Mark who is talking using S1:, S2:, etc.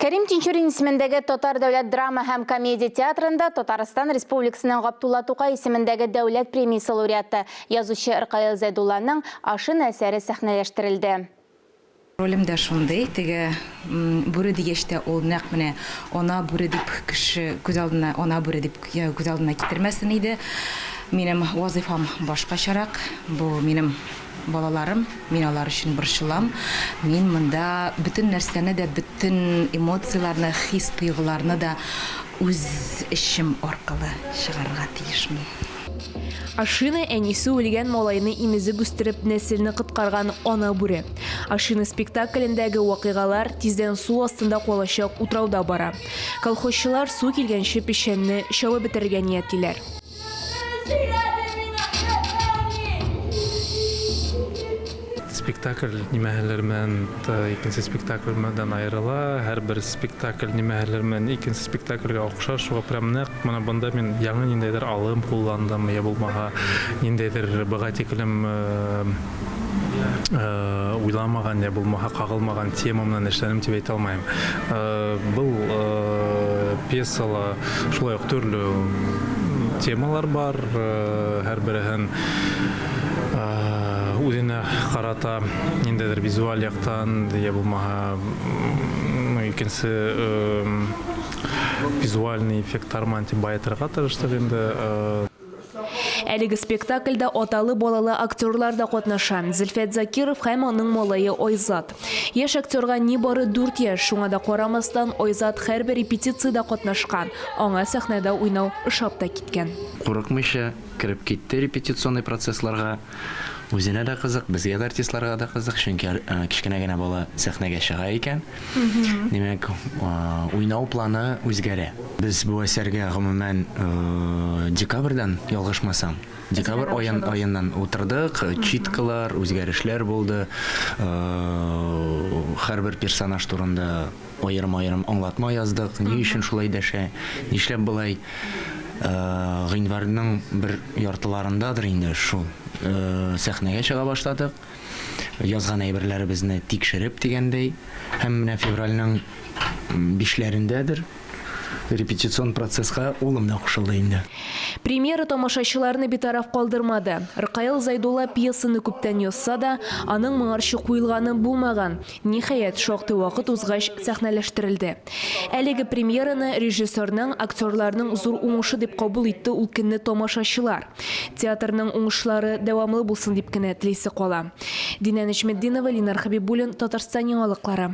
S1: Кәрим Тинчурин исемендәге Татар дәүләт драма һәм комедия театрында Татарстан Республикасының Габдулла Тукай исемендәге дәүләт премиясе лауреаты язучы Ркаил Зайдулланың ашын әсәре сәхнәләштерелде.
S2: Ролемдә шундый, теге бүре дигәчтә ул нәкъ менә ана бүре дип кеше күз алдына, ана бүре дип күз алдына китермәсен иде. Минем вазифам башкачарак. Бу минем балаларым, мин алар өчен борчылам. Мин монда бүтән нәрсәне дә, бүтән эмоцияларны, хис тойгыларны да үз эшем аркылы чыгарырга тиешмен.
S3: Ашины әнисе үлгән малайны имезеп үстереп нәселне коткарган ана бүре. Ашины спектаклендәге вакыйгалар тиздән су астында калачак утрауда бара. Колхозчылар су килгәнче пешәнне чабып бетергә ниятлиләр.
S4: Спектакль нимәһеләрмен, икенче спектакльмәдән аерыла. Һәрбер спектакль нимәһеләрмен икенче спектакльгә охшаш. Шуңа прям нәкъ менә бында мин яңа ниндәйдер алым кулландым, я булмаһа ниндәйдер быга тиклем уйламаган, я булмаһа кагылмаган темамнан эшләнем дип әйтә алмыйм. Был пьесала шулай ук төрле темалар бар, һәрберен үзенә карата ниндәйдер визуаль яктан, я булмаһа икенче визуальный эффектлар мантип байтырга тырыштык инде.
S3: Әлеге спектакльдә аталы балалы актерлар да катнаша. Зөлфәт Закиров һәм аның малае Айзат. Яшь актерга ни бары 4 яшь, шуңа да карамастан Айзат һәрбер репетицияда катнашкан. Аңа сәхнәдә уйнау ошап та киткән.
S5: Курыкмыйча кирип китте репетиционный процессларга. Үзенә дә кызык, безгә дә артистларга да кызык, чөнки кичкенә генә бала сәхнәгә чыга икән. Димәк, уйнау планы үзгәрә. Без бу әсәргә гомумән декабрьдән ялгышмасам, декабрь аеннан утырдык, читкалар, үзгәрешләр булды. Һәрбер персонаж турында аерым-аерым аңлатма яздык, ни өчен шулай дәшә, нишләп булай. Гыйнварның бер яртыларындадыр инде шул сәхнәгә чыга башладык. Язган әйберләребезне тикшереп дигәндәй, һәм менә февральнең 5ләрендәдер репетицион процесска улым да кушылды инде.
S3: Премьера тамашачыларны битараф калдырмады. Ркаил Зайдулла пьесаны күптән язса да, аның моңарчы куелганы булмаган. Ниһаять, шактый вакыт узгач сәхнәләштерелде. Әлеге премьераны режиссерның, актерларның зур уңышы дип кабул итте ул көнне тамашачылар. Театрның уңышлары дәвамлы булсын дип кенә телисе кала. Динә Нәҗметдинова, Ленар Хәбибуллин, Татарстан яңалыклары.